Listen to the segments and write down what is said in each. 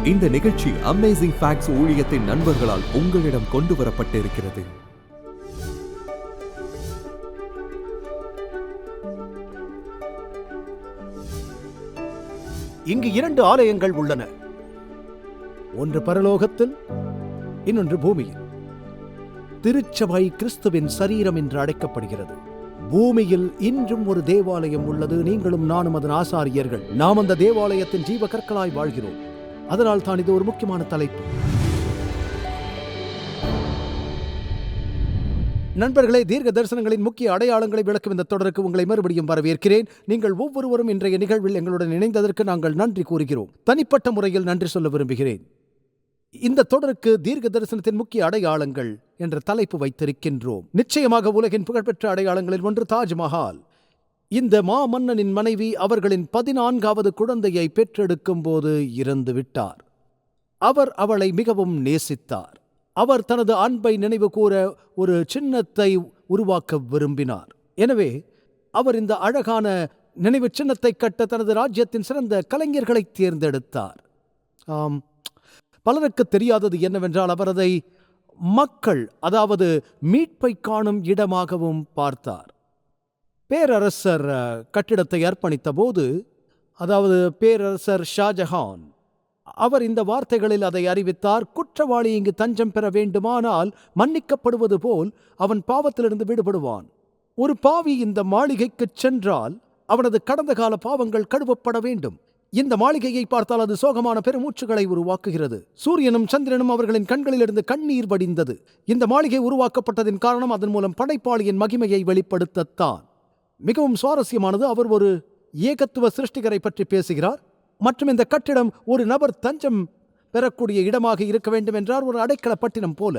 இந்த நிகழ்ச்சி amazing facts ஊழியத்தின் நண்பர்களால் உங்களிடம் கொண்டு வரப்பட்டிருக்கிறது. இங்கு 2 ஆலயங்கள் உள்ளன. ஒன்று பரலோகத்தில், இன்னொன்று பூமியில். திருச்சபை கிறிஸ்துவின் சரீரம் என்று அழைக்கப்படுகிறது. பூமியில் இன்றும் ஒரு தேவாலயம் உள்ளது. நீங்களும் நானும் அதன் ஆசாரியர்கள். நாம் அந்த தேவாலயத்தின் ஜீவ கற்களாய் வாழ்கிறோம். அதனால் தான் இது ஒரு முக்கியமான தலைப்பு. நண்பர்களே, தீர்க்க தரிசனங்களின் முக்கிய அடையாளங்களை விளக்கும் இந்த தொடருக்கு உங்களை மறுபடியும் வரவேற்கிறேன். நீங்கள் ஒவ்வொருவரும் இன்றைய நிகழ்வில் எங்களுடன் இணைந்ததற்கு நாங்கள் நன்றி கூறுகிறோம். தனிப்பட்ட முறையில் நன்றி சொல்ல விரும்புகிறேன். இந்த தொடருக்கு தீர்க்க தரிசனத்தின் முக்கிய அடையாளங்கள் என்ற தலைப்பு வைத்திருக்கின்றோம். நிச்சயமாக உலகின் புகழ்பெற்ற அடையாளங்களில் ஒன்று தாஜ்மஹால். இந்த மாமன்னனின் மனைவி அவர்களின் 14வது குழந்தையை பெற்றெடுக்கும் போது இறந்து விட்டார். அவர் அவளை மிகவும் நேசித்தார். அவர் தனது அன்பை நினைவு கூற ஒரு சின்னத்தை உருவாக்க விரும்பினார். எனவே அவர் இந்த அழகான நினைவு சின்னத்தை கட்ட தனது ராஜ்யத்தின் சிறந்த கலைஞர்களை தேர்ந்தெடுத்தார். பலருக்கு தெரியாதது என்னவென்றால், அவர் அதை மக்கள், அதாவது மீட்பை காணும் இடமாகவும் பார்த்தார். பேரரசர் கட்டிடத்தை அர்ப்பணித்த போது, அதாவது பேரரசர் ஷாஜஹான், அவர் இந்த வார்த்தைகளில் அதை அறிவித்தார்: குற்றவாளி இங்கு தஞ்சம் பெற வேண்டுமானால் மன்னிக்கப்படுவது போல் அவன் பாவத்திலிருந்து விடுபடுவான். ஒரு பாவி இந்த மாளிகைக்கு சென்றால் அவனது கடந்த கால பாவங்கள் கழுவப்பட வேண்டும். இந்த மாளிகையை பார்த்தால் அது சோகமான பெருமூச்சுகளை உருவாக்குகிறது. சூரியனும் சந்திரனும் அவர்களின் கண்களிலிருந்து கண்ணீர் வடிந்தது. இந்த மாளிகை உருவாக்கப்பட்டதின் காரணம் அதன் மூலம் படைப்பாளியின் மகிமையை வெளிப்படுத்தத்தான். மிகவும் சுவாரஸ்யமானது, அவர் ஒரு ஏகத்துவ சிருஷ்டிகரை பற்றி பேசுகிறார் மற்றும் இந்த கட்டிடம் ஒரு நபர் தஞ்சம் பெறக்கூடிய இடமாக இருக்க வேண்டும் என்றார், ஒரு அடைக்கல பட்டினம் போல.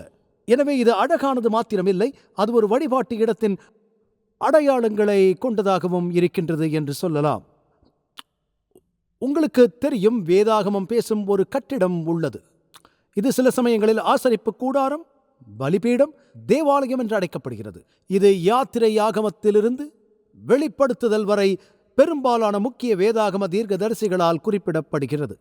எனவே இது அழகானது மாத்திரமில்லை, அது ஒரு வழிபாட்டு இடத்தின் அடையாளங்களை கொண்டதாகவும் இருக்கின்றது என்று சொல்லலாம். உங்களுக்கு தெரியும், வேதாகமம் பேசும் ஒரு கட்டிடம் உள்ளது. இது சில சமயங்களில் ஆசரிப்பு கூடாரம், பலிபீடம், தேவாலயம் என்று அழைக்கப்படுகிறது. இது யாத்திரை ஆகமத்திலிருந்து வெளிப்படுத்துதல் வரை பெரும்பாலான முக்கிய வேதாகம தீர்க்கதரிசிகளால் குறிப்பிடப்படுகிறது.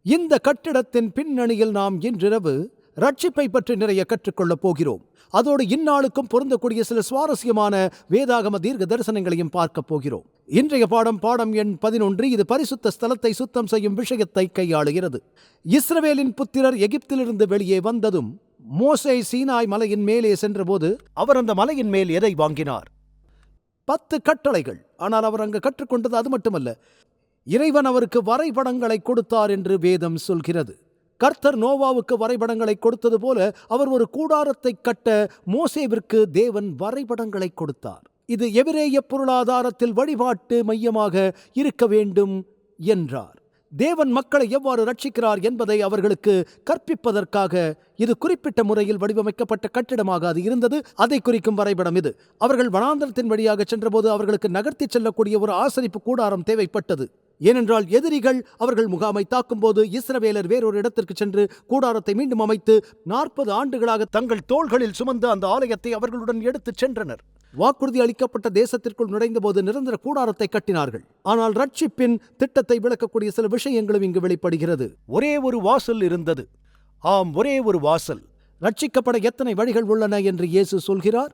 இந்த கட்டிடத்தின் பின்னணியில் நாம் இன்றிரவு ரட்சிப்பை பற்றி நிறைய கற்றுக்கொள்ளப் போகிறோம். அதோடு இந்நாளுக்கும் பொருந்தக்கூடிய சில சுவாரஸ்யமான வேதாகம தீர்க்க தரிசனங்களையும் பார்க்க போகிறோம். இன்றைய பாடம் எண் 11. இது பரிசுத்த ஸ்தலத்தை சுத்தம் செய்யும் விஷயத்தை கையாளுகிறது. இஸ்ரவேலின் புத்திரர் எகிப்திலிருந்து வெளியே வந்ததும் மோசே சீனாய் மலையின் மேலே சென்றபோது அவர் அந்த மலையின் மேல் எதை வாங்கினார்? 10 கட்டளைகள். ஆனால் அவர் அங்கு கற்றுக்கொண்டது அது மட்டுமல்ல, இறைவன் அவருக்கு வரைபடங்களை கொடுத்தார் என்று வேதம் சொல்கிறது. கர்த்தர் நோவாவுக்கு வரைபடங்களை கொடுத்தது போல அவர் ஒரு கூடாரத்தை கட்ட மோசேவிற்கு தேவன் வரைபடங்களை கொடுத்தார். இது எபிரேய பொருளாதாரத்தில் வழிபாட்டு மையமாக இருக்க வேண்டும் என்றார். தேவன் மக்களை எவ்வாறு ரட்சிக்கிறார் என்பதை அவர்களுக்கு கற்பிப்பதற்காக இது குறிப்பிட்ட முறையில் வடிவமைக்கப்பட்ட கட்டிடமாக அது இருந்தது. அதை குறிக்கும் வரைபடம் இது. அவர்கள் வனாந்தரத்தின் வழியாக சென்றபோது அவர்களுக்கு நகர்த்தி செல்லக்கூடிய ஒரு ஆசரிப்பு கூடாரம் தேவைப்பட்டது. ஏனென்றால் எதிரிகள் அவர்கள் முகாமை தாக்கும் போது இஸ்ரவேலர் வேறொரு இடத்திற்கு சென்று கூடாரத்தை மீண்டும் அமைத்து 40 ஆண்டுகளாக தங்கள் தோள்களில் சுமந்து அந்த ஆலயத்தை அவர்களுடன் எடுத்துச் சென்றனர். வாக்குறுதி அளிக்கப்பட்ட தேசத்திற்குள் நுழைந்தபோது நிரந்தர கூடாரத்தை கட்டினார்கள். ஆனால் ரட்சிப்பின் திட்டத்தை விளக்கக்கூடிய சில விஷயங்களும் இங்கு வெளிப்படுகிறது. ஒரே ஒரு வாசல் இருந்தது. ஒரே ஒரு வாசல். ரட்சிக்கப்பட எத்தனை வழிகள் உள்ளன என்று இயேசு சொல்கிறார்?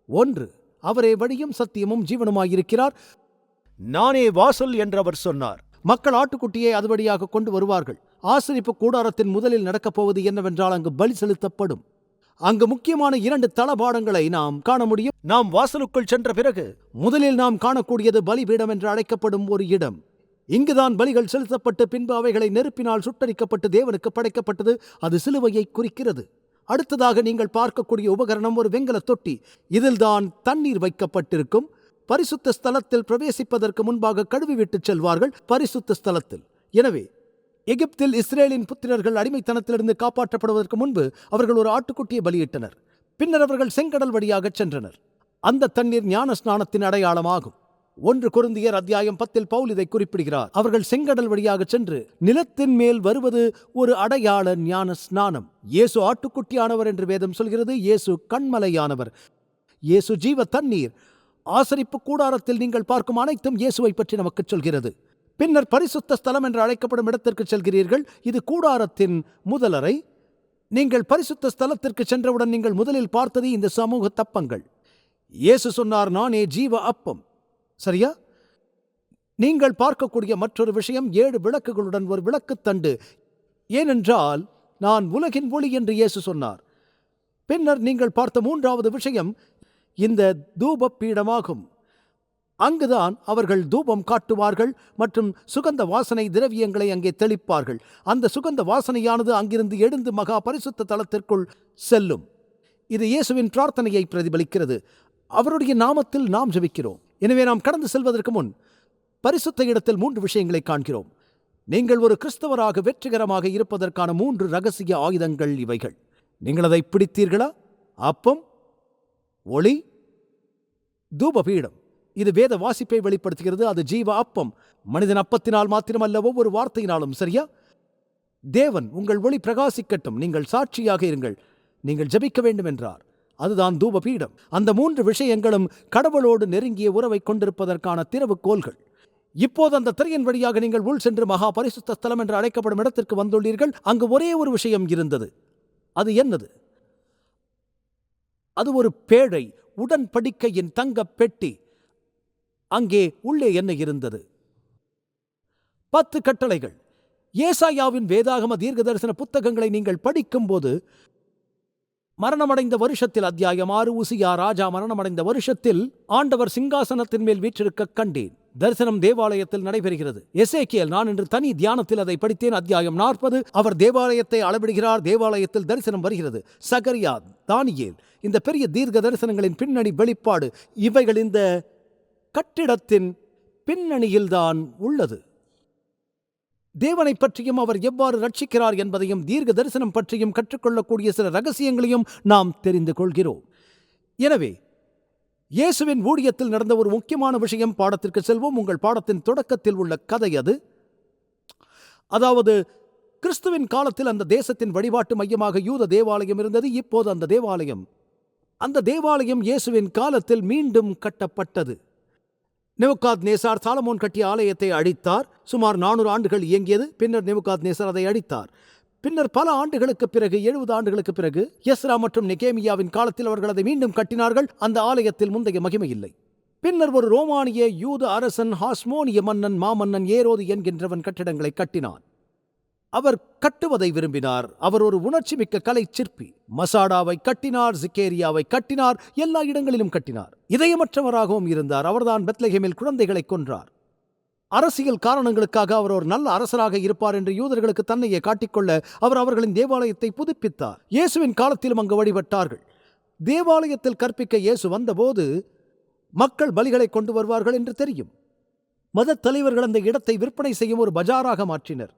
1. அவரே வழியும் சத்தியமும் ஜீவனுமாயிருக்கிறார். நானே வாசல் என்று அவர் சொன்னார். மக்கள் ஆட்டுக்குட்டியை அது வழியாக கொண்டு வருவார்கள். ஆசரிப்பு கூடாரத்தின் முதலில் நடக்கப் போவது என்னவென்றால், அங்கு பலி செலுத்தப்படும். அங்கு முக்கியமான 2 தளபாடங்களை நாம் காண முடியும். நாம் வாசலுக்குள் சென்ற பிறகு முதலில் நாம் காணக்கூடியது பலிபீடம் என்று அழைக்கப்படும் ஒரு இடம். இங்குதான் பலிகள் செலுத்தப்பட்டு பின்பு அவைகளை நெருப்பினால் சுட்டரிக்கப்பட்டு தேவனுக்கு படைக்கப்பட்டது. அது சிலுவையை குறிக்கிறது. அடுத்ததாக நீங்கள் பார்க்கக்கூடிய உபகரணம் ஒரு வெண்கல தொட்டி. இதில்தான் தண்ணீர் வைக்கப்பட்டிருக்கும். பரிசுத்த ஸ்தலத்தில் பிரவேசிப்பதற்கு முன்பாக கழுவிவிட்டு செல்வார்கள் பரிசுத்த ஸ்தலத்தில். எனவே எகிப்தில் இஸ்ரேலின் புத்திரர்கள் அடிமைத்தனத்திலிருந்து காப்பாற்றப்படுவதற்கு முன்பு அவர்கள் ஒரு ஆட்டுக்குட்டியை பலியிட்டனர். பின்னர் அவர்கள் செங்கடல் வழியாக சென்றனர். அந்த தண்ணீர் ஞான ஸ்நானத்தின் அடையாளமாகும். 1 கொரிந்தியர் அத்தியாயம் 10 பவுல் இதை குறிப்பிடுகிறார். அவர்கள் செங்கடல் வழியாக சென்று நிலத்தின் மேல் வருவது ஒரு அடையாள ஞான ஸ்நானம். இயேசு ஆட்டுக்குட்டியானவர் என்று வேதம் சொல்கிறது. இயேசு கண்மலையானவர். இயேசு ஜீவ தண்ணீர். ஆசரிப்பு கூடாரத்தில் நீங்கள் பார்க்கும் அனைத்தும் இயேசுவை பற்றி நமக்கு சொல்கிறது. பின்னர் பரிசுத்த ஸ்தலம் என்று அழைக்கப்படும் இடத்திற்கு செல்கிறீர்கள். இது கூடாரத்தின் முதலறை. நீங்கள் பரிசுத்த ஸ்தலத்திற்கு சென்றவுடன் நீங்கள் முதலில் பார்த்தது இந்த சமூக தப்பங்கள். இயேசு சொன்னார், நானே ஜீவ அப்பம். சரியா? நீங்கள் பார்க்கக்கூடிய மற்றொரு விஷயம் 7 விளக்குகளுடன் ஒரு விளக்குத்தண்டு. ஏனென்றால் நான் உலகின் ஒளி என்று இயேசு சொன்னார். பின்னர் நீங்கள் பார்த்த 3வது விஷயம் இந்த தூப பீடமாகும். அங்குதான் அவர்கள் தூபம் காட்டுவார்கள் மற்றும் சுகந்த வாசனை திரவியங்களை அங்கே தெளிப்பார்கள். அந்த சுகந்த வாசனையானது அங்கிருந்து எழுந்து மகா பரிசுத்த தலத்திற்குள் செல்லும். இது இயேசுவின் பிரார்த்தனையை பிரதிபலிக்கிறது. அவருடைய நாமத்தில் நாம் ஜெபிக்கிறோம். எனவே நாம் கடந்து செல்வதற்கு முன் பரிசுத்த இடத்தில் 3 விஷயங்களை காண்கிறோம். நீங்கள் ஒரு கிறிஸ்தவராக வெற்றிகரமாக இருப்பதற்கான 3 ரகசிய ஆயுதங்கள் இவைகள். நீங்கள் அதை பிடித்தீர்களா? அப்பம், ஒளி, தூபபீடம். இது வேத வாசிப்பை வெளிப்படுத்துகிறது. அது ஜீவ அப்பம். மனிதன் அப்பத்தினால் மாத்திரமல்ல, ஒவ்வொரு வார்த்தையினாலும். சரியா? தேவன் உங்கள் ஒளி பிரகாசிக்கட்டும், நீங்கள் சாட்சியாக இருங்கள், நீங்கள் ஜெபிக்க வேண்டும் என்றார். அதுதான் தூபபீடம். அந்த 3 விஷயங்களும் கடவுளோடு நெருங்கிய உறவை கொண்டிருப்பதற்கான திறவுகோல்கள். இப்போது அந்த திரையின் வழியாக நீங்கள் உள் சென்று மகா பரிசுத்த ஸ்தலம் என்று அழைக்கப்படும் இடத்திற்கு வந்துள்ளீர்கள். அங்கு ஒரே ஒரு விஷயம் இருந்தது. அது என்னது? அது ஒரு பேழை, உடன்படிக்கையின் தங்க பெட்டி. அங்கே உள்ளே என்ன இருந்தது? 10 கட்டளைகள். ஏசாயாவின் வேதாகம தீர்க்க தரிசன புத்தகங்களை நீங்கள் படிக்கும்போது, மரணமடைந்த வருஷத்தில் அத்தியாயம் 6, உசியா ராஜா மரணமடைந்த வருஷத்தில் ஆண்டவர் சிங்காசனத்தின் மேல் வீற்றிருக்க கண்டேன். தரிசனம் தேவாலயத்தில் நடைபெறுகிறது. எசேக்கியேல், நான் இன்று தனி தியானத்தில் அதை படித்தேன். அத்தியாயம் 40, அவர் தேவாலயத்தை அளவிடுகிறார். தேவாலயத்தில் தரிசனம் வருகிறது. சகரியா, தானியேல், இந்த பெரிய தீர்க்க தரிசனங்களின் பின்னணி வெளிப்பாடு. இவைகள் இந்த கட்டிடத்தின் பின்னணியில்தான் உள்ளது. தேவனை பற்றியும் அவர் எவ்வாறு ரட்சிக்கிறார் என்பதையும் தீர்க்க தரிசனம் பற்றியும் கற்றுக்கொள்ளக்கூடிய சில ரகசியங்களையும் நாம் தெரிந்து கொள்கிறோம். எனவே இயேசுவின் ஊழியத்தில் நடந்த ஒரு முக்கியமான விஷயம். பாடத்திற்கு செல்வோம். உங்கள் பாடத்தின் தொடக்கத்தில் உள்ள கதை அது. அதாவது கிறிஸ்துவின் காலத்தில் அந்த தேசத்தின் வழிபாட்டு மையமாக யூத தேவாலயம் இருந்தது. இப்போது அந்த தேவாலயம் இயேசுவின் காலத்தில் மீண்டும் கட்டப்பட்டது. நேபுகாத்நேசார் சாலமோன் கட்டிய ஆலயத்தை அழித்தார். சுமார் 400 ஆண்டுகள் இயங்கியது. பின்னர் நேபுகாத்நேசார் அதை அழித்தார். பின்னர் பல ஆண்டுகளுக்கு பிறகு, 70 ஆண்டுகளுக்கு பிறகு, எஸ்ரா மற்றும் நெகேமியாவின் காலத்தில் அவர்கள் அதை மீண்டும் கட்டினார்கள். அந்த ஆலயத்தில் முந்தைய மகிமை இல்லை. பின்னர் ஒரு ரோமானிய யூத அரசன், ஹாஸ்மோனிய மன்னன், மாமன்னன் ஏரோது என்கின்றவன் கட்டிடங்களை கட்டினான். அவர் கட்டுவதை விரும்பினார். அவர் ஒரு உணர்ச்சி மிக்க கலை சிற்பி. மசாடாவை கட்டினார், சிக்கேரியாவை கட்டினார், எல்லா இடங்களிலும் கட்டினார். இதயமற்றவராகவும் இருந்தார். அவர்தான் பெத்லகேமில் குழந்தைகளை கொன்றார். அரசியல் காரணங்களுக்காக அவர் ஒரு நல்ல அரசராக இருப்பார் என்று யூதர்களுக்கு தன்னையே காட்டிக்கொள்ள அவர் அவர்களின் தேவாலயத்தை புதுப்பித்தார். இயேசுவின் காலத்திலும் அங்கு வழிபட்டார்கள். தேவாலயத்தில் கற்பிக்க இயேசு வந்தபோது மக்கள் பலிகளை கொண்டு வருவார்கள் என்று தெரியும். மத தலைவர்கள் அந்த இடத்தை விற்பனை செய்யும் ஒரு பஜாராக மாற்றினர்.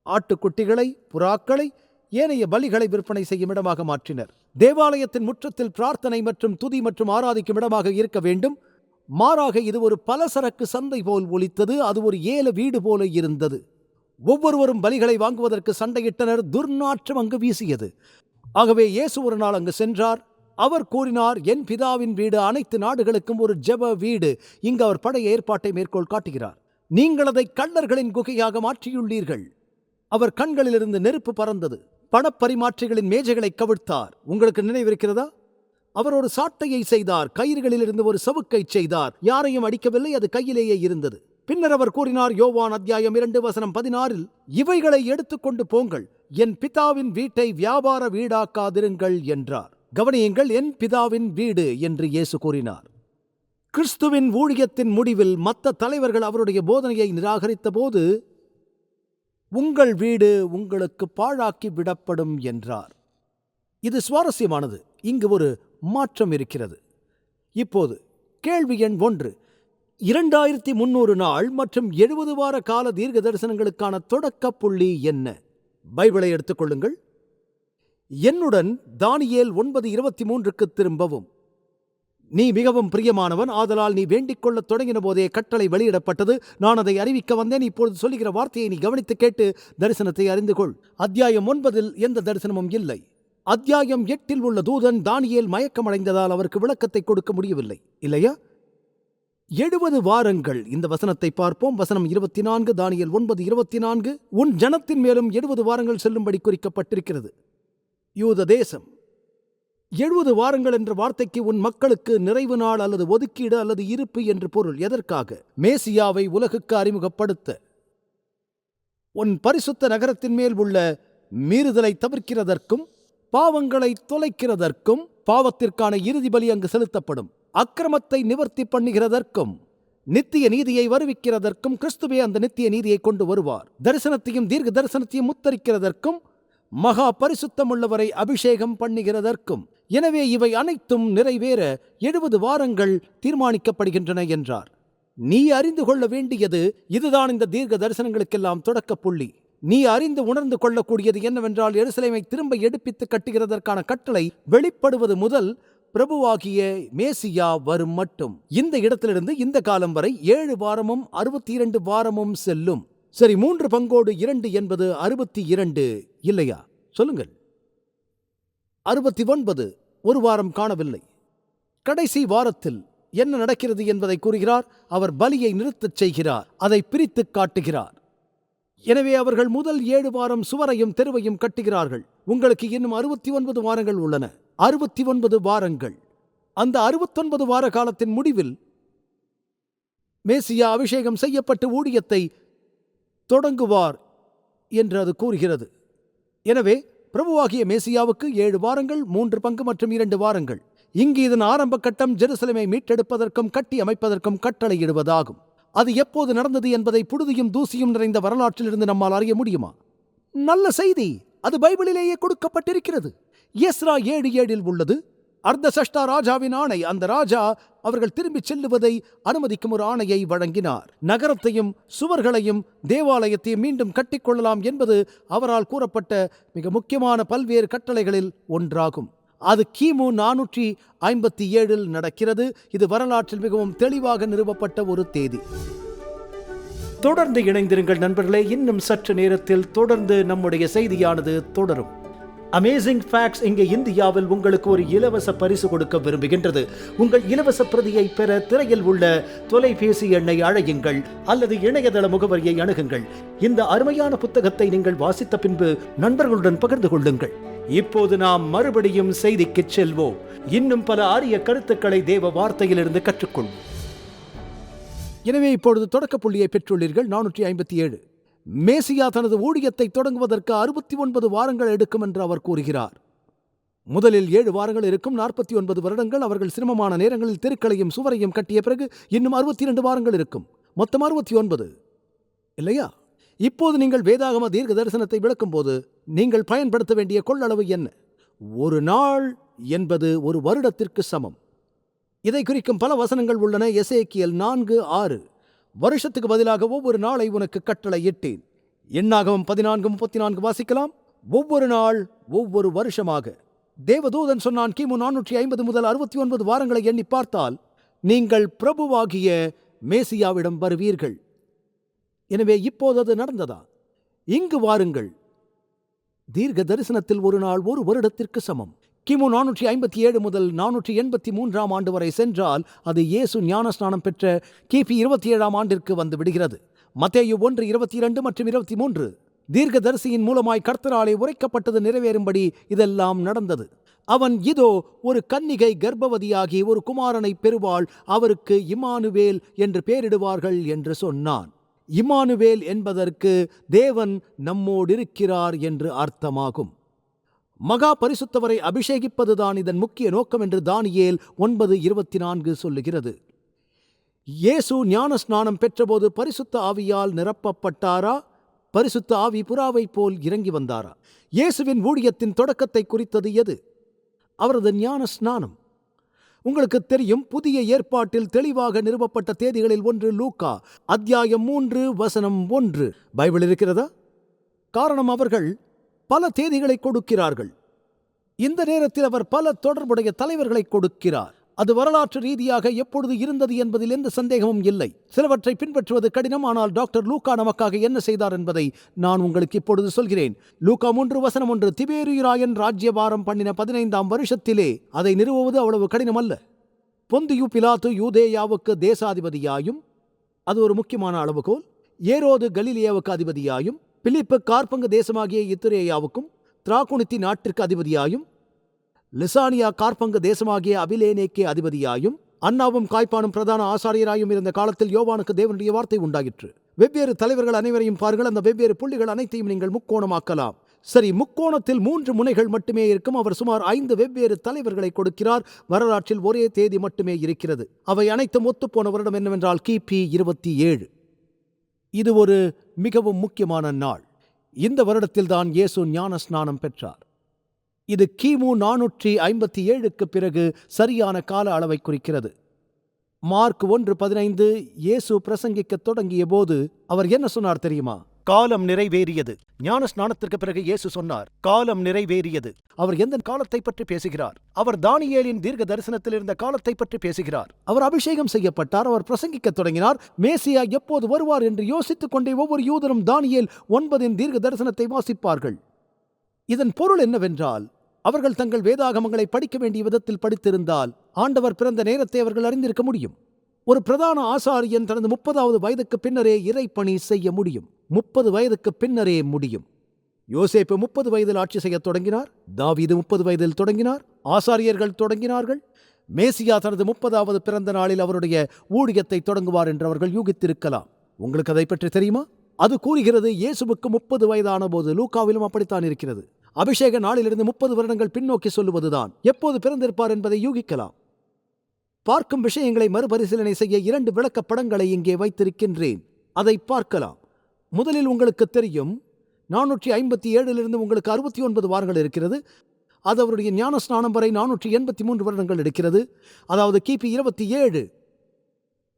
ஆட்டுக்குட்டிகளை, புறாக்களை, ஏனைய பலிகளை விற்பனை செய்யும் இடமாக மாற்றினர். தேவாலயத்தின் முற்றத்தில் பிரார்த்தனை மற்றும் துதி மற்றும் ஆராதிக்கும் இடமாக இருக்க வேண்டும். மாறாக இது ஒரு பலசரக்கு சந்தை போல் ஒலித்தது. அது ஒரு ஏல வீடு போல இருந்தது. ஒவ்வொருவரும் பலிகளை வாங்குவதற்கு சண்டையிட்டனர். துர்நாற்றம் அங்கு வீசியது. ஆகவே இயேசு ஒரு நாள் அங்கு சென்றார். அவர் கூறினார், என் பிதாவின் வீடு அனைத்து நாடுகளுக்கும் ஒரு ஜெப வீடு. இங்கு அவர் பழைய ஏற்பாட்டை மேற்கோள் காட்டுகிறார். நீங்கள் அதை கள்ளர்களின் குகையாக மாற்றியுள்ளீர்கள். அவர் கண்களிலிருந்து நெருப்பு பறந்தது. பணப்பரிமாற்றிகளின் மேஜைகளை கவிழ்த்தார். உங்களுக்கு நினைவிருக்கிறதா? அவர் ஒரு சாட்டையை செய்தார். கயிறுகளிலிருந்து ஒரு சவுக்கை செய்தார். யாரையும் அடிக்கவில்லை, அது கையிலேயே இருந்தது. பின்னர் அவர் கூறினார், யோவான் அத்தியாயம் 2:16, இவைகளை எடுத்துக்கொண்டு போங்கள், என் பிதாவின் வீட்டை வியாபார வீடாக்காதிருங்கள் என்றார். கவனியுங்கள், என் பிதாவின் வீடு என்று இயேசு கூறினார். கிறிஸ்துவின் ஊழியத்தின் முடிவில் மற்ற தலைவர்கள் அவருடைய போதனையை நிராகரித்த போது, உங்கள் வீடு உங்களுக்கு பாழாக்கி விடப்படும் என்றார். இது சுவாரஸ்யமானது. இங்கு ஒரு மாற்றம் இருக்கிறது. இப்போது கேள்வி எண் 1. 2300 நாள் மற்றும் 70 வார கால தீர்க்க தரிசனங்களுக்கான தொடக்க புள்ளி என்ன? பைபிளை எடுத்துக்கொள்ளுங்கள். என்னுடன் தானியேல் 9:23க்கு திரும்பவும். நீ மிகவும் பிரியமானவன், ஆதலால் நீ வேண்டிக் கொள்ளத் தொடங்கின போதே கட்டளை வெளியிடப்பட்டது. நான் அதை அறிவிக்க வந்தேன். இப்பொழுது சொல்லுகிற வார்த்தையை நீ கவனித்து கேட்டு தரிசனத்தை அறிந்து கொள். அத்தியாயம் 9 எந்த தரிசனமும் இல்லை. அத்தியாயம் 8 உள்ள தூதன் தானியேல் மயக்கமடைந்ததால் அவருக்கு விளக்கத்தை கொடுக்க முடியவில்லை, இல்லையா? 70 வாரங்கள். இந்த வசனத்தை பார்ப்போம். வசனம் 24, தானியேல் 9:24. உன் ஜனத்தின் மேலும் 70 வாரங்கள் செல்லும்படி குறிக்கப்பட்டிருக்கிறது. யூத தேசம். 70 வாரங்கள் என்ற வார்த்தைக்கு உன் மக்களுக்கு நிறைவு நாள் அல்லது ஒதுக்கீடு அல்லது இருப்பு என்று பொருள். எதற்காக? மேசியாவை உலகுக்கு அறிமுகப்படுத்த. உன் பரிசுத்த நகரத்தின் மேல் உள்ள மீறுதலை தவிர்க்கிறதற்கும் பாவங்களை தொலைக்கிறதற்கும் பாவத்திற்கான இறுதி பலி அங்கு செலுத்தப்படும். அக்கிரமத்தை நிவர்த்தி பண்ணுகிறதற்கும் நித்திய நீதியை வருவிக்கிறதற்கும் கிறிஸ்துவே அந்த நித்திய நீதியை கொண்டு வருவார். தரிசனத்தையும் தீர்க்க தரிசனத்தையும் முத்தரிக்கிறதற்கும் மகா பரிசுத்தமுள்ளவரை அபிஷேகம் பண்ணுகிறதற்கும். எனவே இவை அனைத்தும் நிறைவேற 70 வாரங்கள் தீர்மானிக்கப்படுகின்றன என்றார். நீ அறிந்து கொள்ள வேண்டியது இதுதான். இந்த தீர்க்க தரிசனங்களுக்கெல்லாம் தொடக்க புள்ளி. நீ அறிந்து உணர்ந்து கொள்ளக்கூடியது என்னவென்றால், எருசலேமை திரும்ப எடுப்பித்து கட்டுகிறதற்கான கட்டளை வெளிப்படுவது முதல் பிரபுவாகிய மேசியா வரும் மட்டும். இந்த இடத்திலிருந்து இந்த காலம் வரை 7 வாரமும் 62 வாரமும் செல்லும். சரி, 3 பங்கோடு 2 என்பது 62 இல்லையா? சொல்லுங்கள். 69 ஒரு வாரம் காணவில்லை. கடைசி வாரத்தில் என்ன நடக்கிறது என்பதை கூறுகிறார். அவர் பலியை நிறுத்தச் செய்கிறார், அதை பிரித்து காட்டுகிறார். எனவே அவர்கள் முதல் 7 வாரம் சுவரையும் தெருவையும் கட்டுகிறார்கள். உங்களுக்கு இன்னும் 69 வாரங்கள் உள்ளன. 69 வாரங்கள். அந்த 69 வார காலத்தின் முடிவில் மேசியா அபிஷேகம் செய்யப்பட்டு ஊழியத்தை தொடங்குவார் என்று அது கூறுகிறது. எனவே பிரபுவாகிய மேசியாவுக்கு 7 வாரங்கள், 3 பங்கு மற்றும் 2 வாரங்கள். இங்கு இதன் ஆரம்ப கட்டம் ஜெருசலேமை மீட்டெடுப்பதற்கும் கட்டி அமைப்பதற்கும் கட்டளையிடுவதாகும். அது எப்போது நடந்தது என்பதை புழுதியும் தூசியும் நிறைந்த வரலாற்றிலிருந்து நம்மால் அறிய முடியுமா? நல்ல செய்தி. அது பைபிளிலேயே கொடுக்கப்பட்டிருக்கிறது. எஸ்ரா 7:7 உள்ளது. அர்தசஷ்டா ராஜாவின் ஆணை. அந்த ராஜா அவர்கள் திரும்பிச் செல்லுவதை அனுமதிக்கும் ஒரு ஆணையை வழங்கினார். நகரத்தையும் சுவர்களையும் தேவாலயத்தையும் மீண்டும் கட்டிக்கொள்ளலாம் என்பது அவரால் கூறப்பட்ட மிக முக்கியமான பல்வேறு கட்டளைகளில் ஒன்றாகும். அது கிமு 457 நடக்கிறது. இது வரலாற்றில் மிகவும் தெளிவாக நிறுவப்பட்ட ஒரு தேதி. தொடர்ந்து இணைந்திருங்கள் நண்பர்களே. இன்னும் சற்று நேரத்தில் தொடர்ந்து நம்முடைய செய்தியானது தொடரும். அமேசிங் ஃபேக்ட்ஸ் இங்கே இந்தியாவில் உங்களுக்கு ஒரு இலவச பரிசு கொடுக்க விரும்புகின்றது. உங்கள் இலவச பிரதியை பெற திரையில் உள்ள தொலைபேசி எண்ணை அழையுங்கள் அல்லது இணையதள முகவரியை அணுகுங்கள். இந்த அருமையான புத்தகத்தை நீங்கள் வாசித்த பின்பு நண்பர்களுடன் பகிர்ந்து கொள்ளுங்கள். இப்போது நாம் மறுபடியும் செய்திக்கு செல்வோம். இன்னும் பல அரிய கருத்துக்களை தேவ வார்த்தையிலிருந்து கற்றுக்கொள்வோம். எனவே இப்பொழுது தொடக்க புள்ளியை பெற்றுள்ளீர்கள். 457. மேசியா தனது ஊழியத்தை தொடங்குவதற்கு 69 வாரங்கள் எடுக்கும் என்று அவர் கூறுகிறார். முதலில் 7 வாரங்கள் இருக்கும். 49 வருடங்கள். அவர்கள் சிரமமான நேரங்களில் தெருக்களையும் சுவரையும் கட்டிய பிறகு இன்னும் 62 வாரங்கள் இருக்கும். மொத்தம் 69 இல்லையா? இப்போது நீங்கள் வேதாகம தீர்க்க தரிசனத்தை விளக்கும் போது நீங்கள் பயன்படுத்த வேண்டிய கொள்ளளவு என்ன? ஒரு நாள் என்பது ஒரு வருடத்திற்கு சமம். இதை குறிக்கும் பல வசனங்கள் உள்ளன. எசேக்கியேல் 4:6. வருஷத்துக்கு பதிலாக ஒவ்வொரு நாளை உனக்கு கட்டளையிட்டேன். எண்ணாகமம் 14:34 வாசிக்கலாம். ஒவ்வொரு நாள் ஒவ்வொரு வருஷமாக. தேவதூதன் சொன்னான். கிமு 450 முதல் 69 வாரங்களை எண்ணி பார்த்தால் நீங்கள் பிரபுவாகிய மேசியாவிடம் வருவீர்கள். எனவே இப்போது அது நடந்ததா? இங்கு வாருங்கள். தீர்க்க தரிசனத்தில் ஒரு நாள் ஒரு வருடத்திற்கு சமம். கிமு 457 முதல் 483 ஆண்டு வரை சென்றால் அது இயேசு ஞானஸ்நானம் பெற்ற கிபி 27 ஆண்டிற்கு வந்து விடுகிறது. மத்தேயு 1:22 மற்றும் 23 தீர்க்கதரிசியின் மூலமாய் கர்த்தராலே உரைக்கப்பட்டது நிறைவேறும்படி இதெல்லாம் நடந்தது. அவன் இதோ ஒரு கன்னிகை கர்ப்பவதியாகி ஒரு குமாரனை பெறுவாள், அவருக்கு இம்மானுவேல் என்று பெயரிடுவார்கள் என்று சொன்னான். இம்மானுவேல் என்பதற்கு தேவன் நம்மோடிருக்கிறார் என்று அர்த்தமாகும். மகா பரிசுத்தவரை அபிஷேகிப்பதுதான் இதன் முக்கிய நோக்கம் என்று தானியேல் 9:24 சொல்லுகிறது. இயேசு ஞான ஸ்நானம் பெற்றபோது பரிசுத்த ஆவியால் நிரப்பப்பட்டாரா? பரிசுத்த ஆவி புறாவை போல் இறங்கி வந்தாரா? இயேசுவின் ஊழியத்தின் தொடக்கத்தை குறித்தது எது? அவரது ஞான ஸ்நானம். உங்களுக்கு தெரியும், புதிய ஏற்பாட்டில் தெளிவாக நிறுவப்பட்ட தேதிகளில் ஒன்று லூக்கா அத்தியாயம் 3 வசனம் 1. பைபிள் இருக்கிறதா? காரணம், அவர்கள் பல தேதிகளை கொடுக்கிறார்கள். இந்த நேரத்தில் அவர் பல தொடர்புடைய தலைவர்களை கொடுக்கிறார். அது வரலாற்று ரீதியாக எப்பொழுது இருந்தது என்பதில் எந்த சந்தேகமும் இல்லை. சிலவற்றை பின்பற்றுவது கடினம். ஆனால் டாக்டர் லூக்கா நமக்காக என்ன செய்தார் என்பதை நான் உங்களுக்கு இப்பொழுது சொல்கிறேன். லூக்கா 3 வசனம் 1. திபேரியு ராயன் ராஜ்யபாரம் பண்ணின 15ஆம் வருஷத்திலே அதை நிறுவுவது அவ்வளவு கடினம் அல்ல. பொந்தியு பிலாத்து யூதேயாவுக்கு தேசாதிபதியாயும், அது ஒரு முக்கியமான அளவுகோல். ஏரோது கலிலேயாவுக்கு அதிபதியாயும், பிலிப்பு கார்பங்கு தேசமாகிய இத்துரேயாவுக்கும் திராகுனித்தி நாட்டிற்கு அதிபதியாயும், லிசானியா கார்பங்கு தேசமாகிய அபிலேனேக்கே அதிபதியாயும், அன்னாவும் காய்ப்பானும் பிரதான ஆசாரியராயும் இருந்த காலத்தில் யோவானுக்கு தேவனுடைய வார்த்தை உண்டாயிற்று. வெவ்வேறு தலைவர்கள் அனைவரையும் பாருங்கள். அந்த வெவ்வேறு புள்ளிகள் அனைத்தையும் நீங்கள் முக்கோணமாக்கலாம். சரி, முக்கோணத்தில் 3 முனைகள் மட்டுமே இருக்கும். அவர் சுமார் 5 வெவ்வேறு தலைவர்களை கொடுக்கிறார். வரலாற்றில் ஒரே தேதி மட்டுமே இருக்கிறது. அவை அனைத்தும் ஒத்துப்போன வருடம் என்னவென்றால் கிபி 27. இது ஒரு மிகவும் முக்கியமான நாள். இந்த வருடத்தில்தான் இயேசு ஞான ஸ்நானம் பெற்றார். இது கிமு 457க்கு பிறகு சரியான கால அளவை குறிக்கிறது. மார்க் 1:15 இயேசு பிரசங்கிக்க தொடங்கிய போது அவர் என்ன சொன்னார் தெரியுமா? காலம் நிறைவேறியது. ஞான ஸ்நானத்திற்கு பிறகு இயேசு சொன்னார், காலம் நிறைவேறியது. அவர் எந்த காலத்தை பற்றி பேசுகிறார்? அவர் தானியேலின் தீர்க்க தரிசனத்தில் இருந்த காலத்தை பற்றி பேசுகிறார். அவர் அபிஷேகம் செய்யப்பட்டார். அவர் பிரசங்கிக்க தொடங்கினார். மேசியா எப்போது வருவார் என்று யோசித்துக் கொண்டே ஒவ்வொரு யூதரும் தானியேல் 9 தீர்க்க தரிசனத்தை வாசிப்பார்கள். இதன் பொருள் என்னவென்றால், அவர்கள் தங்கள் வேதாகமங்களை படிக்க வேண்டிய விதத்தில் படித்திருந்தால் ஆண்டவர் பிறந்த நேரத்தை அவர்கள் அறிந்திருக்க முடியும். ஒரு பிரதான ஆசாரியன் தனது 30வது வயதுக்கு பின்னரே இறைப்பணி செய்ய முடியும். 30 வயதுக்கு பின்னரே முடியும். யோசேப்பு 30 வயதில் ஆட்சி செய்ய தொடங்கினார். தாவீது 30 வயதில் தொடங்கினார். ஆசாரியர்கள் தொடங்கினார்கள். மேசியா தனது 30வது பிறந்த நாளில் அவருடைய ஊழியத்தை தொடங்குவார் என்று அவர்கள் யூகித்திருக்கலாம். உங்களுக்கு அதை பற்றி தெரியுமா? அது கூறுகிறது இயேசுவுக்கு 30 வயதான போது. லூக்காவிலும் அப்படித்தான் இருக்கிறது. அபிஷேக நாளிலிருந்து 30 வருடங்கள் பின்னோக்கி சொல்லுவதுதான். எப்போது பிறந்திருப்பார் என்பதை யூகிக்கலாம். பார்க்கும் விஷயங்களை மறுபரிசீலனை செய்ய 2 விளக்கப் படங்களை இங்கே வைத்திருக்கின்றேன். அதை பார்க்கலாம். முதலில் உங்களுக்கு தெரியும், 457 உங்களுக்கு 69 வாரங்கள் இருக்கிறது. அது அவருடைய ஞானஸ்நானம் வரை 483 வருடங்கள் எடுக்கிறது. அதாவது கிபி 27.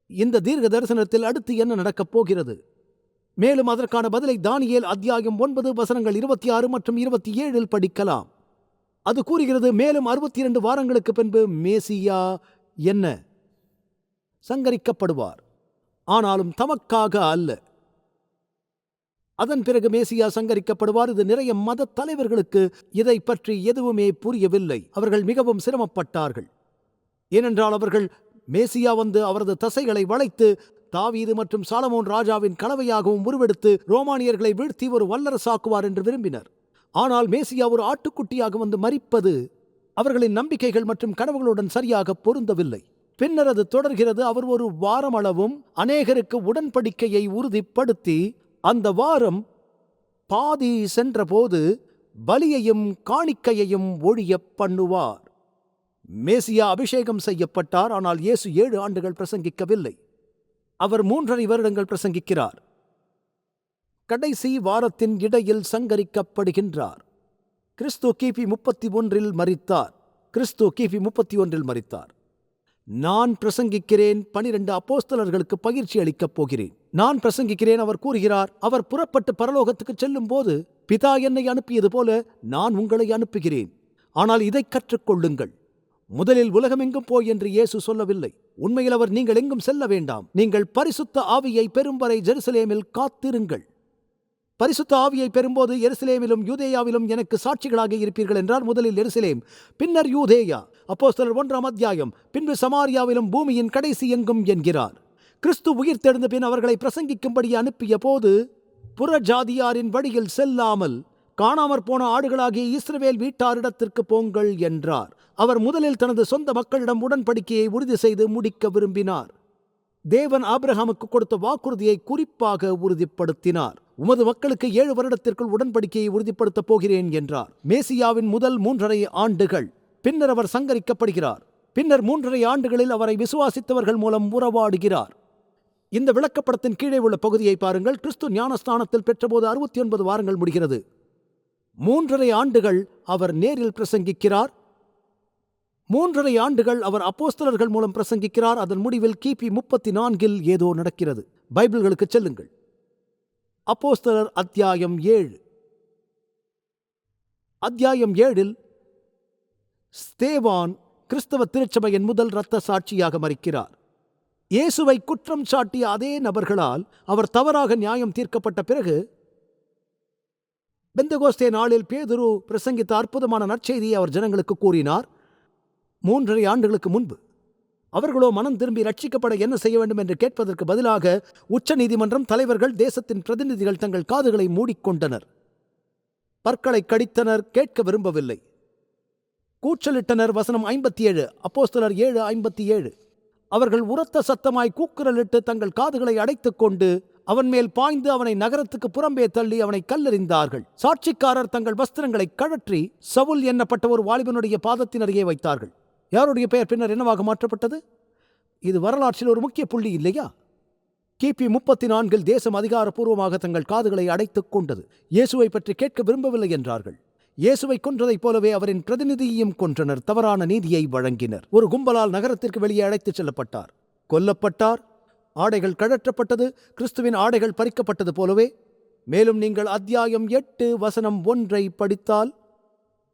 இந்த தீர்க்க தரிசனத்தில் அடுத்து என்ன நடக்கப் போகிறது? மேலும் அதற்கான பதிலை தானியேல் அத்தியாயம் 9 வசனங்கள் 26 மற்றும் 27 படிக்கலாம். அது கூறுகிறது, மேலும் 62 வாரங்களுக்கு பின்பு மேசியா என்ன சங்கரிக்கப்படுவார், ஆனாலும் தமக்காக அல்ல. அதன் பிறகு மேசியா சங்கரிக்கப்படுவார். இது நிறைய மத தலைவர்களுக்கு இதை பற்றி எதுவுமே புரியவில்லை. அவர்கள் மிகவும் சிரமப்பட்டார்கள். ஏனென்றால் அவர்கள் மேசியா வந்து அவரது தசைகளை வளைத்து தாவீது மற்றும் சாலமோன் ராஜாவின் கலவையாகவும் உருவெடுத்து ரோமானியர்களை வீழ்த்தி ஒரு வல்லரசாக்குவார் என்று விரும்பினர். ஆனால் மேசியா ஒரு ஆட்டுக்குட்டியாக வந்து மரிப்பது அவர்களின் நம்பிக்கைகள் மற்றும் கனவுகளுடன் சரியாக பொருந்தவில்லை. பின்னர் அது தொடர்கிறது. அவர் ஒரு வாரம் அளவும் அநேகருக்கு உடன்படிக்கையை உறுதிப்படுத்தி அந்த வாரம் பாதி சென்றபோது பலியையும் காணிக்கையையும் ஒழிய பண்ணுவார். மேசியா அபிஷேகம் செய்யப்பட்டார். ஆனால் இயேசு 7 ஆண்டுகள் பிரசங்கிக்கவில்லை. அவர் 3.5 வருடங்கள் பிரசங்கிக்கிறார். கடைசி வாரத்தின் இடையில் சங்கரிக்கப்படுகின்றார். கிறிஸ்து கிபி 31 மரித்தார். நான் பிரசங்கிக்கிறேன். 12 அப்போஸ்தலர்களுக்கு பயிற்சி அளிக்கப் போகிறேன். நான் பிரசங்கிக்கிறேன். அவர் கூறுகிறார், அவர் புறப்பட்டு பரலோகத்துக்கு செல்லும் போது பிதா என்னை அனுப்பியது போல நான் உங்களை அனுப்புகிறேன். ஆனால் இதை கற்றுக்கொள்ளுங்கள். முதலில் உலகமெங்கும் போய் என்று இயேசு சொல்லவில்லை. உண்மையில் அவர் நீங்கள் எங்கும் செல்ல வேண்டாம், நீங்கள் பரிசுத்த ஆவியை பெறும் வரை ஜெருசலேமில் காத்திருங்கள். பரிசுத்த ஆவியை பெறும்போது எருசலேமிலும் யூதேயாவிலும் எனக்கு சாட்சிகளாக இருப்பீர்கள் என்றார். முதலில் எருசலேம், பின்னர் யூதேயா, அப்போஸ்தலர் 1ஆம் அத்தியாயம், பின்பு சமாரியாவிலும் பூமியின் கடைசி எங்கும் என்கிறார். கிறிஸ்து உயிர்த்தெழுந்த பின் அவர்களை பிரசங்கிக்கும்படி அனுப்பிய போது புறஜாதியாரின் வழியில் செல்லாமல் காணாமற் போன ஆடுகளாகிய இஸ்ரவேல் வீட்டாரிடத்திற்கு போங்கள் என்றார். அவர் முதலில் தனது சொந்த மக்களிடம் உடன்படிக்கையை உறுதி செய்து முடிக்க விரும்பினார். தேவன் ஆபிரகாமுக்கு கொடுத்த வாக்குறுதியை குறிப்பாக உறுதிப்படுத்தினார். உமது மக்களுக்கு 7 வருடத்திற்குள் உடன்படிக்கையை உறுதிப்படுத்தப் போகிறேன் என்றார். மேசியாவின் முதல் 3.5 ஆண்டுகள். பின்னர் அவர் சங்கரிக்கப்படுகிறார். பின்னர் 3.5 ஆண்டுகளில் அவரை விசுவாசித்தவர்கள் மூலம் உறவாடுகிறார். இந்த விளக்கப்படத்தின் கீழே உள்ள பகுதியை பாருங்கள். கிறிஸ்து ஞானஸ்நானத்தில் பெற்றபோது 69 வாரங்கள் முடிகிறது. 3.5 ஆண்டுகள் அவர் நேரில் பிரசங்கிக்கிறார். 3.5 ஆண்டுகள் அவர் அப்போஸ்தலர்கள் மூலம் பிரசங்கிக்கிறார். அதன் முடிவில் கிபி 34 ஏதோ நடக்கிறது. பைபிள்களுக்கு செல்லுங்கள். அப்போஸ்தலர் அத்தியாயம் 7. அத்தியாயம் 7 ஸ்தேவான் கிறிஸ்தவ திருச்சபையின் முதல் இரத்த சாட்சியாக மரிக்கிறார். இயேசுவை குற்றம் சாட்டிய அதே நபர்களால் அவர் தவறாக நியாயம் தீர்க்கப்பட்ட பிறகு பெந்தகோஸ்தே நாளில் பேதுரு பிரசங்கித்த அற்புதமான நற்செய்தியை அவர் ஜனங்களுக்கு கூறினார். 3.5 ஆண்டுகளுக்கு முன்பு அவர்களோ மனம் திரும்பி ரட்சிக்கப்பட என்ன செய்ய வேண்டும் என்று கேட்பதற்கு பதிலாக உச்ச நீதிமன்றம், தலைவர்கள், தேசத்தின் பிரதிநிதிகள் தங்கள் காதுகளை மூடிக்கொண்டனர். பற்களை கடித்தனர், கேட்க விரும்பவில்லை. கூச்சலிட்டனர். வசனம் 57, அப்போஸ்தலர் 7:57. அவர்கள் உரத்த சத்தமாய் கூக்குரலிட்டு தங்கள் காதுகளை அடைத்துக் கொண்டு அவன் மேல் பாய்ந்து அவனை நகரத்துக்கு புறம்பே தள்ளி அவனை கல்லெறிந்தார்கள். சாட்சிக்காரர் தங்கள் வஸ்திரங்களை கழற்றி சவுல் எண்ணப்பட்ட ஒரு வாலிபனுடைய பாதத்தின் அருகே வைத்தார்கள். யாருடைய பெயர் பின்னர் என்னவாக மாற்றப்பட்டது? இது வரலாற்றில் ஒரு முக்கிய புள்ளி இல்லையா? கிபி 34 தேசம் அதிகாரப்பூர்வமாக தங்கள் காதுகளை அடைத்துக் கொண்டது. இயேசுவை பற்றி கேட்க விரும்பவில்லை என்றார்கள். இயேசுவை கொன்றதைப் போலவே அவரின் பிரதிநிதியையும் கொன்றனர். தவறான நீதியை வழங்கினர். ஒரு கும்பலால் நகரத்திற்கு வெளியே அழைத்துச் செல்லப்பட்டார், கொல்லப்பட்டார், ஆடைகள் கழற்றப்பட்டது, கிறிஸ்துவின் ஆடைகள் பறிக்கப்பட்டது போலவே. மேலும் நீங்கள் அத்தியாயம் 8 வசனம் 1 படித்தால்,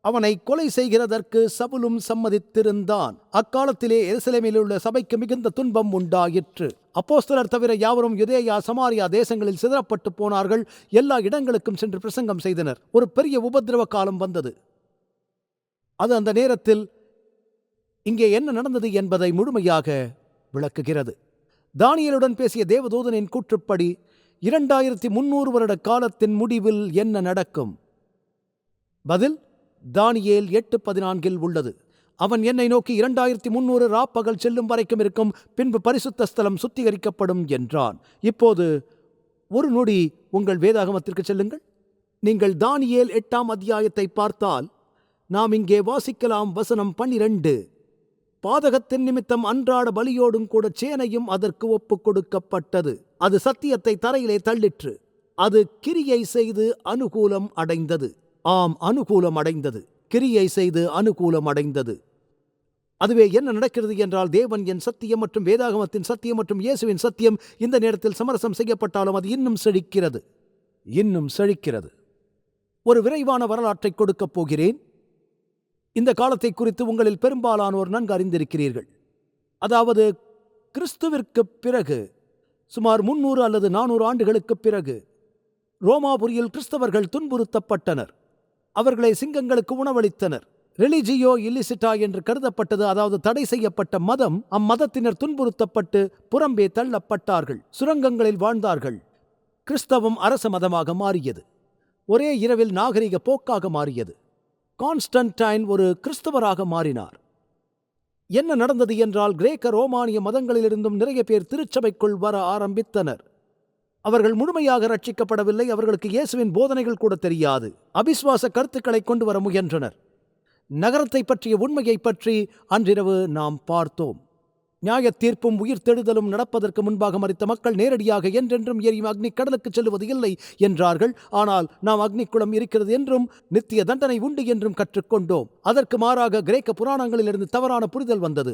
அவனை கொலை செய்கிறதற்கு சவுலும் சம்மதித்திருந்தான். அக்காலத்திலே எருசலேமில் உள்ள சபைக்கு மிகுந்த துன்பம் உண்டாயிற்று. அப்போஸ்தலர் தவிர யாவரும் யூதேயா, சமாரியா தேசங்களில் சிதறப்பட்டு போனார்கள். எல்லா இடங்களுக்கும் சென்று பிரசங்கம் செய்தனர். ஒரு பெரிய உபத்திரவ காலம் வந்தது. அது அந்த நேரத்தில் இங்கே என்ன நடந்தது என்பதை முழுமையாக விளக்குகிறது. தானியேலுடன் பேசிய தேவதூதனின் கூற்றுப்படி 2300 வருட காலத்தின் முடிவில் என்ன நடக்கும்? பதில் தானியேல் 8:14 உள்ளது. அவன் என்னை நோக்கி 2300 ராப்பகல் செல்லும் வரைக்கும் இருக்கும், பின்பு பரிசுத்த ஸ்தலம் சுத்திகரிக்கப்படும் என்றான். இப்போது ஒரு நொடி உங்கள் வேதாகமத்திற்கு செல்லுங்கள். நீங்கள் தானியேல் 8ஆம் அத்தியாயத்தை பார்த்தால் நாம் இங்கே வாசிக்கலாம். வசனம் 12, பாதகத்தின் நிமித்தம் அன்றாட பலியோடும் கூட சேனையும் அதற்கு ஒப்புக் கொடுக்கப்பட்டது. அது சத்தியத்தை தரையிலே தள்ளிற்று. அது கிரியை செய்து அனுகூலம் அடைந்தது. ஆம், அனுகூலம் அடைந்தது. கிரியை செய்து அனுகூலம் அடைந்தது. அதுவே என்ன நடக்கிறது என்றால், தேவன் என் சத்தியம் மற்றும் வேதாகமத்தின் சத்தியம் மற்றும் இயேசுவின் சத்தியம் இந்த நேரத்தில் சமரசம் செய்யப்பட்டாலும் அது இன்னும் செழிக்கிறது, இன்னும் செழிக்கிறது. ஒரு விரைவான வரலாற்றை கொடுக்கப் போகிறேன். இந்த காலத்தை குறித்து உங்களில் பெரும்பாலானோர் நன்கு அறிந்திருக்கிறீர்கள். அதாவது கிறிஸ்துவிற்கு பிறகு சுமார் 300 அல்லது 400 ஆண்டுகளுக்கு பிறகு ரோமாபுரியில் கிறிஸ்தவர்கள் துன்புறுத்தப்பட்டனர். அவர்களை சிங்கங்களுக்கு உணவளித்தனர். ரிலிஜியோ இல்லிசிட்டா என்று கருதப்பட்டது, அதாவது தடை செய்யப்பட்ட மதம். அம்மதத்தினர் துன்புறுத்தப்பட்டு புறம்பே தள்ளப்பட்டார்கள், சுரங்கங்களில் வாழ்ந்தார்கள். கிறிஸ்தவம் அரச மதமாக மாறியது. ஒரே இரவில் நாகரிக போக்காக மாறியது. கான்ஸ்டன்டைன் ஒரு கிறிஸ்தவராக மாறினார். என்ன நடந்தது என்றால், கிரேக்க ரோமானிய மதங்களிலிருந்தும் நிறைய பேர் திருச்சபைக்குள் வர ஆரம்பித்தனர். அவர்கள் முழுமையாக ரட்சிக்கப்படவில்லை. அவர்களுக்கு இயேசுவின் போதனைகள் கூட தெரியாது. அபிஸ்வாச கருத்துக்களை கொண்டு வர முயன்றனர். நகரத்தை பற்றிய உண்மையை பற்றி அன்றிரவு நாம் பார்த்தோம். நியாய தீர்ப்பும் உயிர் தெழுதலும் நடப்பதற்கு முன்பாக மரித்த மக்கள் நேரடியாக என்றென்றும் எரியும் அக்னி கடலுக்கு செல்லுவது இல்லை என்றார்கள். ஆனால் நாம் அக்னிக்குளம் இருக்கிறது என்றும் நித்திய தண்டனை உண்டு என்றும் கற்றுக்கொண்டோம். அதற்கு மாறாக கிரேக்க புராணங்களிலிருந்து தவறான புரிதல் வந்தது.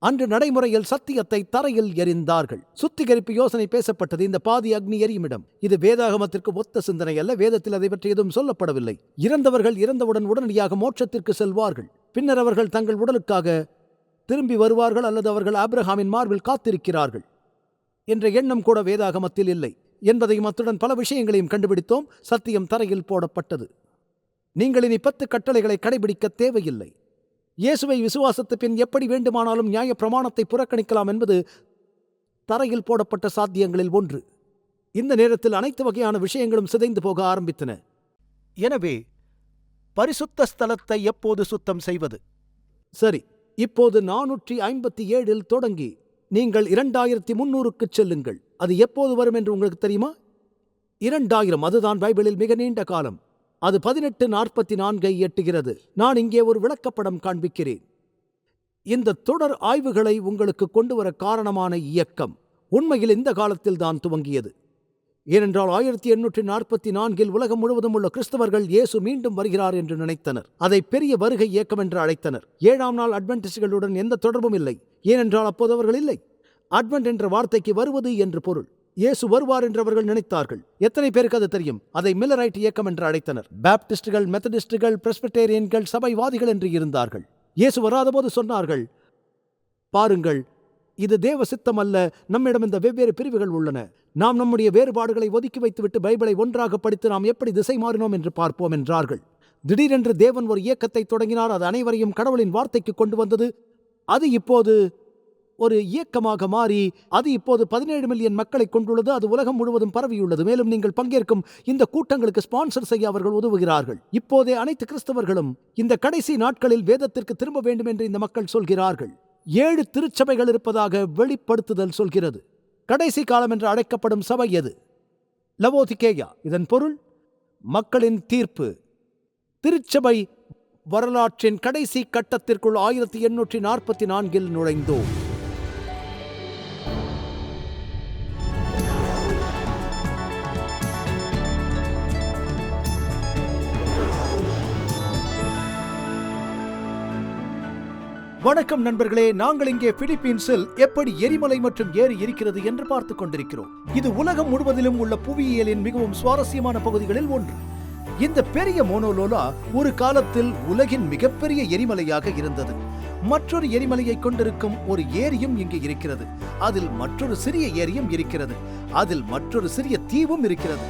அன்று நடைமுறையில் சத்தியத்தை தரையில் எறிந்தார்கள். சுத்திகரிப்பு யோசனை பேசப்பட்டது. இந்த பாதி அக்னி எரியுமிடம். இது வேதாகமத்திற்கு ஒத்த சிந்தனை அல்ல. வேதத்தில் அதை பற்றி எதுவும் சொல்லப்படவில்லை. இறந்தவர்கள் இறந்தவுடன் உடனடியாக மோட்சத்திற்கு செல்வார்கள். பின்னர் அவர்கள் தங்கள் உடலுக்காக திரும்பி வருவார்கள், அல்லது அவர்கள் ஆபிரகாமின் மார்பில் காத்திருக்கிறார்கள் என்ற எண்ணம் கூட வேதாகமத்தில் இல்லை என்பதையும் அத்துடன் பல விஷயங்களையும் கண்டுபிடித்தோம். சத்தியம் தரையில் போடப்பட்டது. நீங்கள் இனி 10 கட்டளைகளை கடைபிடிக்க தேவையில்லை. இயேசுவை விசுவாசத்து பின் எப்படி வேண்டுமானாலும் நியாய பிரமாணத்தை புறக்கணிக்கலாம் என்பது தரையில் போடப்பட்ட சாத்தியங்களில் ஒன்று. இந்த நேரத்தில் அனைத்து வகையான விஷயங்களும் சிதைந்து போக ஆரம்பித்தன. எனவே பரிசுத்த ஸ்தலத்தை எப்போது சுத்தம் செய்வது? சரி, இப்போது 457 தொடங்கி நீங்கள் 2300க்கு செல்லுங்கள். அது எப்போது வரும் என்று உங்களுக்கு தெரியுமா? 2000. அதுதான் பைபிளில் மிக நீண்ட காலம். அது 1844 எட்டுகிறது. நான் இங்கே ஒரு விளக்கப்படம் காண்பிக்கிறேன். இந்த தொடர் ஆய்வுகளை உங்களுக்கு கொண்டு வர காரணமான இயக்கம் உண்மையில் இந்த காலத்தில் தான் துவங்கியது. ஏனென்றால் 1844 உலகம் முழுவதும் உள்ள கிறிஸ்தவர்கள் இயேசு மீண்டும் வருகிறார் என்று நினைத்தனர். அதை பெரிய வருகை இயக்கம் என்று அழைத்தனர். 7ஆம் நாள் அட்வென்டிஸ்டுகளுடன் எந்த தொடர்பும் இல்லை. ஏனென்றால் அப்போது அவர்கள் இல்லை. அட்வென்ட் என்ற வார்த்தைக்கு வருவது என்று பொருள். இயேசு வருவார் என்று அவர்கள் நினைத்தார்கள். எத்தனை பேருக்கு அது தெரியும்? அதை மில்லரைட் இயக்கம் என்று அழைத்தனர். பாப்டிஸ்டுகள், மெத்தடிஸ்டுகள், பிரெஸ்பிட்டேரியன்கள், சபைவாதிகள் என்று இருந்தார்கள். இயேசு வராதபோது சொன்னார்கள், பாருங்கள், இது தேவ சித்தம் அல்ல. நம்மிடம் இந்த வெவ்வேறு பிரிவுகள் உள்ளன. நாம் நம்முடைய வேறுபாடுகளை ஒதுக்கி வைத்துவிட்டு பைபிளை ஒன்றாக படித்து நாம் எப்படி திசை மாறினோம் என்று பார்ப்போம் என்றார்கள். திடீரென்று தேவன் ஒரு இயக்கத்தை தொடங்கினார். அது அனைவரையும் கடவுளின் வார்த்தைக்கு கொண்டு வந்தது. அது இப்போது ஒரு இயக்கமாக மாறி அது இப்போது 17 மில்லியன் மக்களை கொண்டுள்ளது. அது உலகம் முழுவதும் பரவியுள்ளது. மேலும் நீங்கள் பங்கேற்கும் இந்த கூட்டங்களுக்கு ஸ்பான்சர் செய்ய அவர்கள் உதவுகிறார்கள். இப்போதே அனைத்து கிறிஸ்தவர்களும் இந்த கடைசி நாட்களில் வேதத்திற்கு திரும்ப வேண்டும் என்று இந்த மக்கள் சொல்கிறார்கள். 7 திருச்சபைகள் இருப்பதாக வெளிப்படுத்துதல் சொல்கிறது. கடைசி காலம் என்று அழைக்கப்படும் சபை எது? லவோதிகேயா. இதன் பொருள் மக்களின் தீர்ப்பு. திருச்சபை வரலாற்றின் கடைசி கட்டத்திற்குள் 1844 நுழைந்தோம். வணக்கம் நண்பர்களே, நாங்கள் இங்கே பிலிப்பீன்ஸில் எப்படி எரிமலை மற்றும் ஏரி இருக்கிறது என்று பார்த்துக் கொண்டிருக்கிறோம். இது உலகம் முழுவதிலும் உள்ள புவியியலின் மிகவும் சுவாரஸ்யமான பகுதிகளில் ஒன்று. இந்த பெரிய மோனோலோலா ஒரு காலத்தில் உலகின் மிகப்பெரிய எரிமலையாக இருந்தது. மற்றொரு எரிமலையை கொண்டிருக்கும் ஒரு ஏரியும் இங்கு இருக்கிறது. அதில் மற்றொரு சிறிய ஏரியும் இருக்கிறது. அதில் மற்றொரு சிறிய தீவும் இருக்கிறது.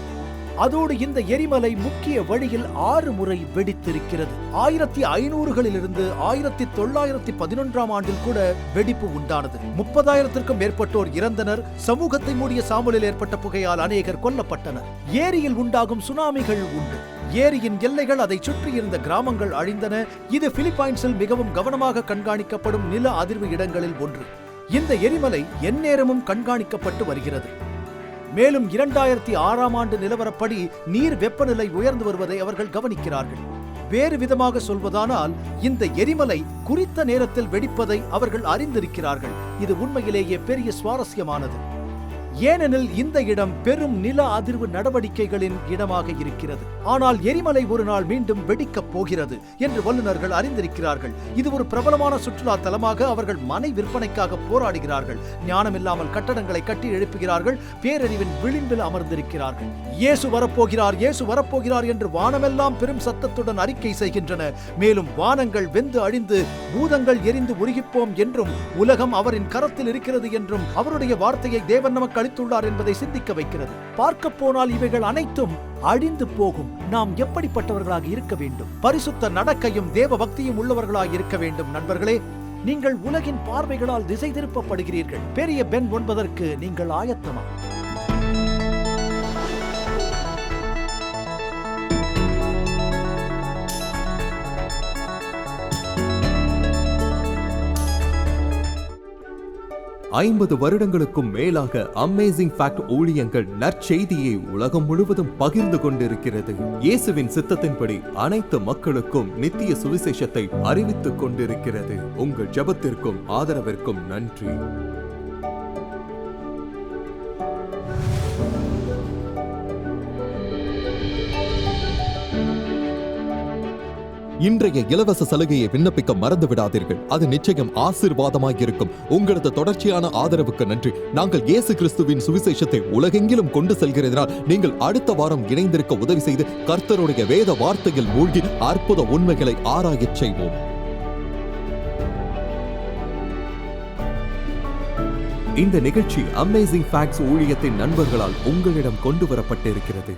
அதோடு இந்த எரிமலை முக்கிய வழியில் 6 முறை வெடித்திருக்கிறது. 1500களிலிருந்து 1911ஆம் ஆண்டில் கூட வெடிப்பு உண்டானது. 30,000த்திற்கும் மேற்பட்டோர் இறந்தனர். சமூகத்தை மூடிய சாம்பலில் ஏற்பட்ட புகையால் அநேகர் கொல்லப்பட்டனர். ஏரியில் உண்டாகும் சுனாமிகள் உண்டு. ஏரியின் எல்லைகள், அதை சுற்றியிருந்த கிராமங்கள் அழிந்தன. இது பிலிப்பைன்ஸில் மிகவும் கவனமாக கண்காணிக்கப்படும் நில அதிர்வு இடங்களில் ஒன்று. இந்த எரிமலை எந்நேரமும் கண்காணிக்கப்பட்டு வருகிறது. மேலும் 2006ஆம் ஆண்டு நிலவரப்படி நீர் வெப்பநிலை உயர்ந்து வருவதை அவர்கள் கவனிக்கிறார்கள். வேறு விதமாக சொல்வதானால், இந்த எரிமலை குறித்த நேரத்தில் வெடிப்பதை அவர்கள் அறிந்திருக்கிறார்கள். இது உண்மையிலேயே பெரிய சுவாரஸ்யமானது. ஏனெனில் இந்த இடம் பெரும் நில அதிர்வு நடவடிக்கைகளின் இடமாக இருக்கிறது. ஆனால் எரிமலை ஒரு நாள் மீண்டும் வெடிக்கப் போகிறது என்று வல்லுநர்கள் அறிந்திருக்கிறார்கள். இது ஒரு பிரபலமான சுற்றுலா தலமாக அவர்கள் மனை விற்பனைக்காக போராடுகிறார்கள். ஞானமில்லாமல் கட்டடங்களை கட்டி எழுப்புகிறார்கள். பேரறிவின் விளிம்பில் அமர்ந்திருக்கிறார்கள். இயேசு வரப்போகிறார், இயேசு வரப்போகிறார் என்று வானமெல்லாம் பெரும் சத்தத்துடன் அறிக்கை செய்கின்றன. மேலும் வானங்கள் வெந்து அழிந்து பூதங்கள் எரிந்து உருகிப்போம் என்றும் உலகம் அவரின் கரத்தில் இருக்கிறது என்றும் அவருடைய வார்த்தையை தேவன் நமக்கு அளித்துள்ளார் என்பதை சிந்திக்க வைக்கிறது. பார்க்க போனால் இவைகள் அனைத்தும் அழிந்து போகும். நாம் எப்படிப்பட்டவர்களாக இருக்க வேண்டும்? பரிசுத்த நடக்கையும் தேவ பக்தியும் உள்ளவர்களாக இருக்க வேண்டும். நண்பர்களே, நீங்கள் உலகின் பார்வைகளால் திசை திருப்பப்படுகிறீர்கள். பெரிய பென் என்பதற்கு நீங்கள் ஆயத்தமா? ஐம்பது வருடங்களுக்கும் மேலாக அமேசிங் ஃபேக்ட் ஊழியங்கள் நற்செய்தியை உலகம் முழுவதும் பகிர்ந்து கொண்டிருக்கிறது. இயேசுவின் சித்தத்தின்படி அனைத்து மக்களுக்கும் நித்திய சுவிசேஷத்தை அறிவித்துக் கொண்டிருக்கிறது. உங்கள் ஜெபத்திற்கும் ஆதரவிற்கும் நன்றி. இன்றைய இலவச சலுகையை விண்ணப்பிக்க மறந்து விடாதீர்கள். அது நிச்சயம் ஆசீர்வாதமாக இருக்கும். உங்களது தொடர்ச்சியான ஆதரவுக்கு நன்றி. நாங்கள் இயேசு கிறிஸ்துவின் சுவிசேஷத்தை உலகெங்கிலும் கொண்டு செல்கிறதினால் நீங்கள் அடுத்த வாரம் இணைந்திருக்க உதவி செய்து கர்த்தருடைய வேத வார்த்தையில் மூழ்கி அற்புத உண்மைகளை ஆராயச் செய்வோம். இந்த நிகழ்ச்சி அமேசிங் ஃபேக்ட்ஸ் ஊழியத்தின் நண்பர்களால் உங்களிடம் கொண்டு வரப்பட்டிருக்கிறது.